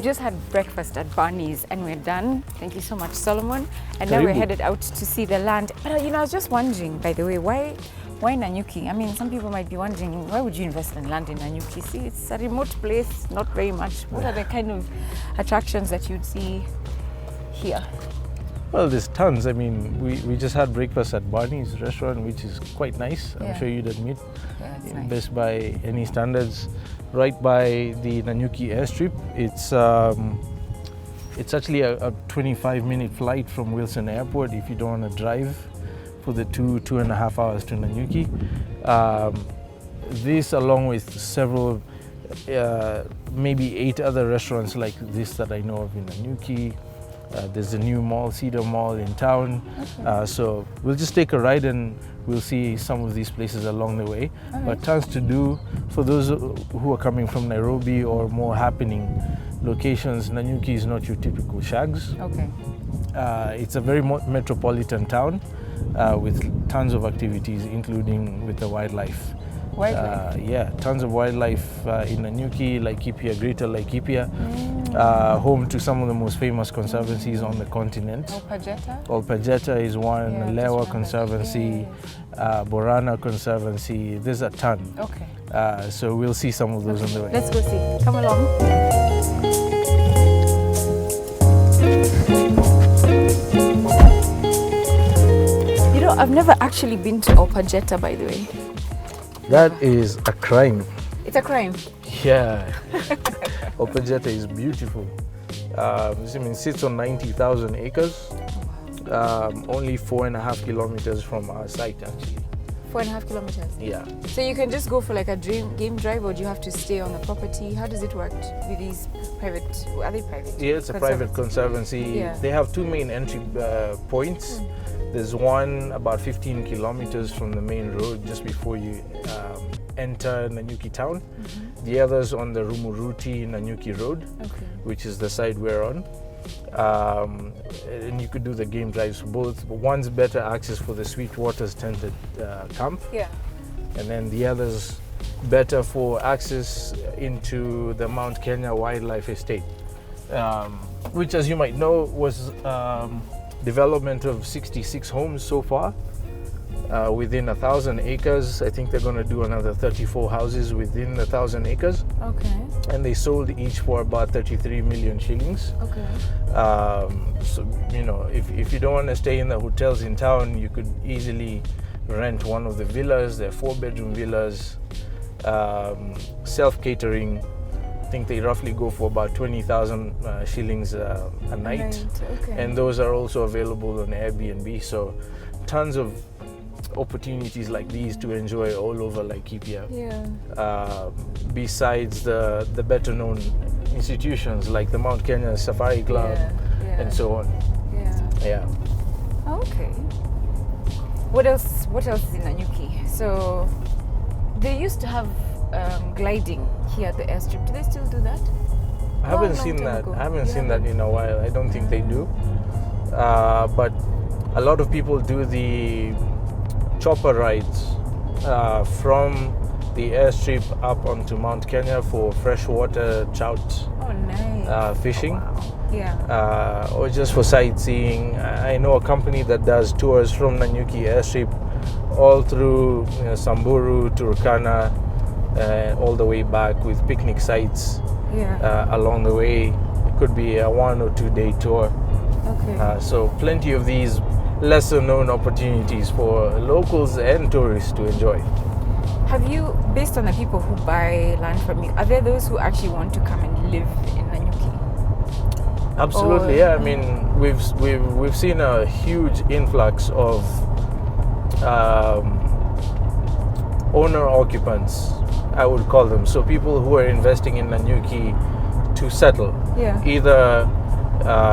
just had breakfast at Barney's and we're done. Thank you so much, Solomon. And now we're headed out to see the land. But I was just wondering, by the way, why Nanyuki? I mean, some people might be wondering, why would you invest in land in Nanyuki? See, it's a remote place, not very much. What are the kind of attractions that you'd see here? Well, there's tons. I mean, we just had breakfast at Barney's restaurant, which is quite nice. I'm sure you'd admit. Yeah, it's nice. Best by any standards. Right by the Nanyuki airstrip. It's actually a 25-minute flight from Wilson Airport if you don't want to drive for the 2.5 hours to Nanyuki. This, along with several, maybe 8 other restaurants like this that I know of in Nanyuki. There's a new mall, Cedar Mall in town. Okay. So we'll just take a ride and we'll see some of these places along the way. Right. But tons to do for those who are coming from Nairobi or more happening locations. Nanyuki is not your typical shags. Okay. It's a very metropolitan town with tons of activities, including with the wildlife. Yeah, tons of wildlife in Nanyuki, Laikipia, Greater Laikipia, home to some of the most famous conservancies on the continent. Olpajeta is one, Lewa Conservancy, Borana Conservancy, there's a ton. Okay. So we'll see some of those on the way. Let's go see, come along. You know, I've never actually been to Olpajeta, by the way. That is a crime. It's a crime? Yeah. Olpajeta is beautiful. It sits on 90,000 acres. Only 4.5 kilometers from our site, actually. 4.5 kilometers? Yeah. So you can just go for like a game drive, or do you have to stay on the property? How does it work with these private, are they private? Yeah, it's a private conservancy. Yeah. They have 2 main entry points. There's one about 15 kilometers from the main road just before you enter Nanyuki town. The other's on the Rumuruti Nanyuki road, which is the side we're on. And you could do the game drives for both. One's better access for the Sweetwater's tented camp. Yeah. And then the other's better for access into the Mount Kenya Wildlife Estate, which, as you might know, was development of 66 homes so far within 1,000 acres. I think they're going to do another 34 houses within 1,000 acres. Okay. And they sold each for about 33 million shillings. Okay. So, you know, if you don't want to stay in the hotels in town, you could easily rent one of the villas. They're 4-bedroom villas, self-catering. I think they roughly go for about 20,000 shillings a night. Okay. And those are also available on Airbnb. So tons of opportunities like these to enjoy all over Laikipia. Yeah. Besides the better known institutions like the Mount Kenya Safari Club and so on. Yeah. Okay. What else is in Nanyuki? So they used to have gliding here at the airstrip. Do they still do that? I haven't seen that. I haven't seen that in a while. I don't think they do. But a lot of people do the chopper rides from the airstrip up onto Mount Kenya for freshwater trout fishing. Wow. Yeah. Or just for sightseeing. I know a company that does tours from Nanyuki airstrip all through Samburu, Turkana, all the way back with picnic sites along the way. It could be a 1 or 2 day tour. Okay. So plenty of these lesser known opportunities for locals and tourists to enjoy. Have you, based on the people who buy land from you, are there those who actually want to come and live in Nanyuki? Absolutely, yeah. I mean, we've seen a huge influx of owner occupants, I would call them. So people who are investing in Nanyuki to settle, either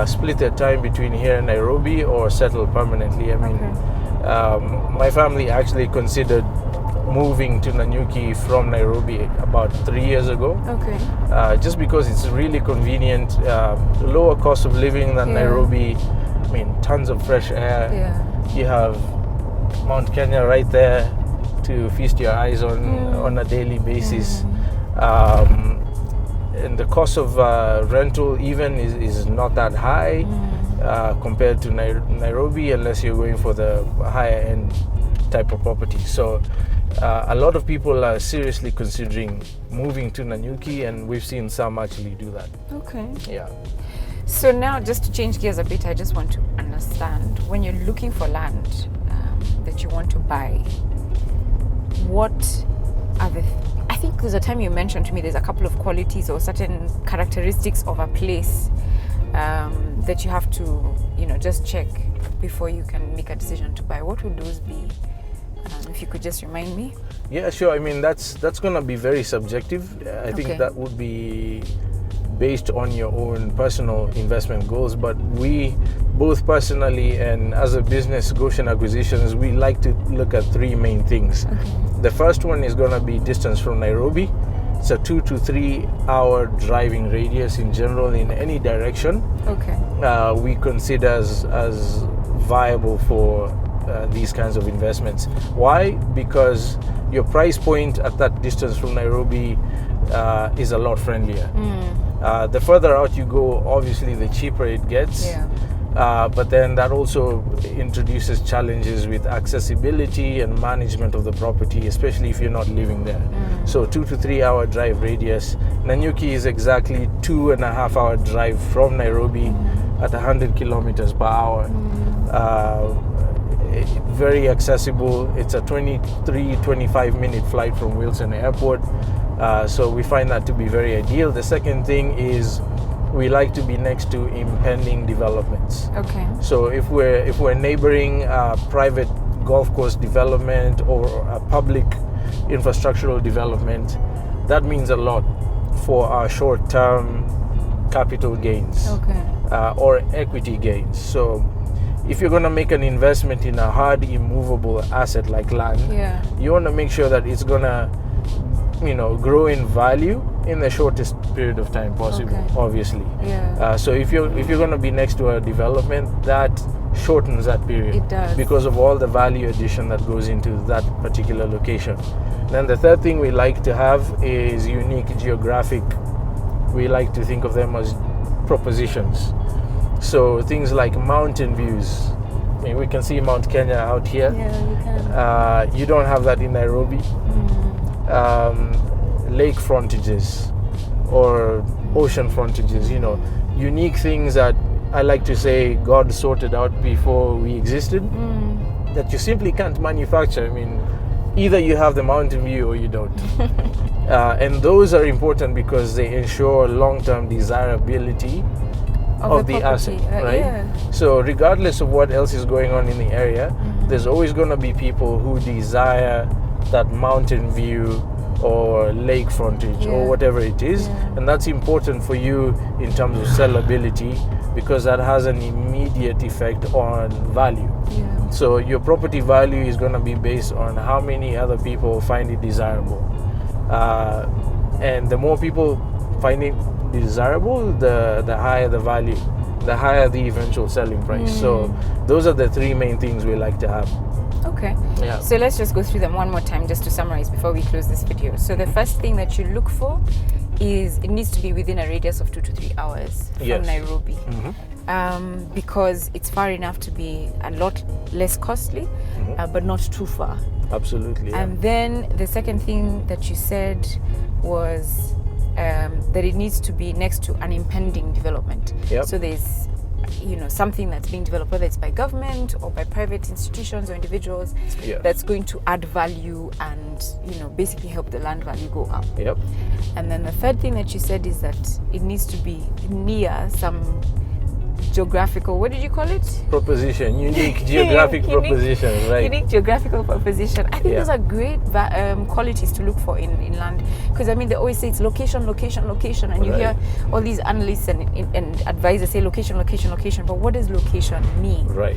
split their time between here and Nairobi or settle permanently. I mean, my family actually considered moving to Nanyuki from Nairobi about 3 years ago. Okay. Just because it's really convenient, lower cost of living than Nairobi. I mean, tons of fresh air. Yeah. You have Mount Kenya right there to feast your eyes on a daily basis. And and the cost of rental even is not that high compared to Nairobi, unless you're going for the higher end type of property. So a lot of people are seriously considering moving to Nanyuki, and we've seen some actually do that. Okay. Yeah. So now, just to change gears a bit, I just want to understand, when you're looking for land that you want to buy, what are I think there's a time you mentioned to me there's a couple of qualities or certain characteristics of a place that you have to, just check before you can make a decision to buy. What would those be? If you could just remind me. Yeah, sure. I mean, that's going to be very subjective. I think that would be based on your own personal investment goals, but we both personally and as a business, Goshen Acquisitions, we like to look at three main things. The first one is going to be distance from Nairobi. It's a 2 to 3 hour driving radius in general in any direction. We consider as viable for these kinds of investments. Why? Because your price point at that distance from Nairobi is a lot friendlier. The further out you go, obviously the cheaper it gets. But then that also introduces challenges with accessibility and management of the property, especially if you're not living there. So 2 to 3 hour drive radius. Nanyuki is exactly 2.5 hour drive from Nairobi at 100 kilometers per hour. Very accessible. It's a 25 minute flight from Wilson Airport. So we find that to be very ideal. The second thing is we like to be next to impending developments. So if we're neighboring a private golf course development or a public infrastructural development, that means a lot for our short-term capital gains or equity gains. So if you're going to make an investment in a hard immovable asset like land, you want to make sure that it's going to grow in value in the shortest period of time possible, obviously. So if you're going to be next to a development, that shortens that period. It does. Because of all the value addition that goes into that particular location. Then the third thing we like to have is unique geographic. We like to think of them as propositions. So things like mountain views. I mean, we can see Mount Kenya out here. You can. You don't have that in Nairobi. Lake frontages or ocean frontages, unique things that I like to say God sorted out before we existed, that you simply can't manufacture. I mean, either you have the mountain view or you don't. And those are important because they ensure long-term desirability of the asset, right? So regardless of what else is going on in the area, there's always going to be people who desire that mountain view or lake frontage or whatever it is, and that's important for you in terms of sellability because that has an immediate effect on value. So your property value is going to be based on how many other people find it desirable, and the more people find it desirable, the higher the value, the higher the eventual selling price. So those are the three main things we like to have. So let's just go through them one more time just to summarize before we close this video. So the first thing that you look for is it needs to be within a radius of 2 to 3 hours from Nairobi, because it's far enough to be a lot less costly, but not too far. Absolutely. And then the second thing that you said was that it needs to be next to an impending development. So there's something that's being developed, whether it's by government or by private institutions or individuals, that's going to add value and basically help the land value go up. And then the third thing that you said is that it needs to be near some geographical, what did you call it? Proposition, unique geographic proposition, right? Unique geographical proposition. I think those are great qualities to look for in land, because I mean they always say it's location, location, location, and you hear all these analysts and advisors say location, location, location. But what does location mean? Right.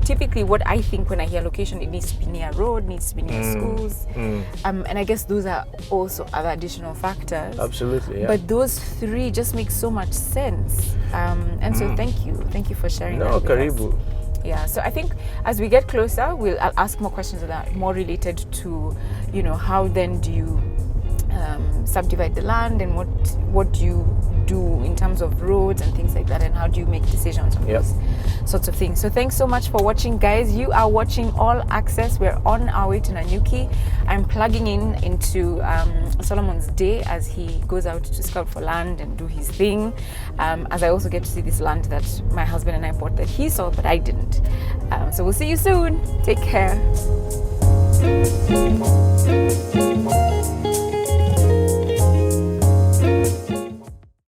Typically what I think when I hear location, it needs to be near a road, needs to be near schools, and I guess those are also other additional factors. Absolutely. But those three just make so much sense, and so thank you for sharing that with karibu. us. Yeah, so I think as we get closer, I'll ask more questions that are more related to, how then do you subdivide the land, and what do you do in terms of roads and things like that, and how do you make decisions on those sorts of things. So thanks so much for watching, guys. You are watching All Access. We're on our way to Nanyuki. I'm plugging into Solomon's day as he goes out to scout for land and do his thing, as I also get to see this land that my husband and I bought that he saw but I didn't. So we'll see you soon. Take care.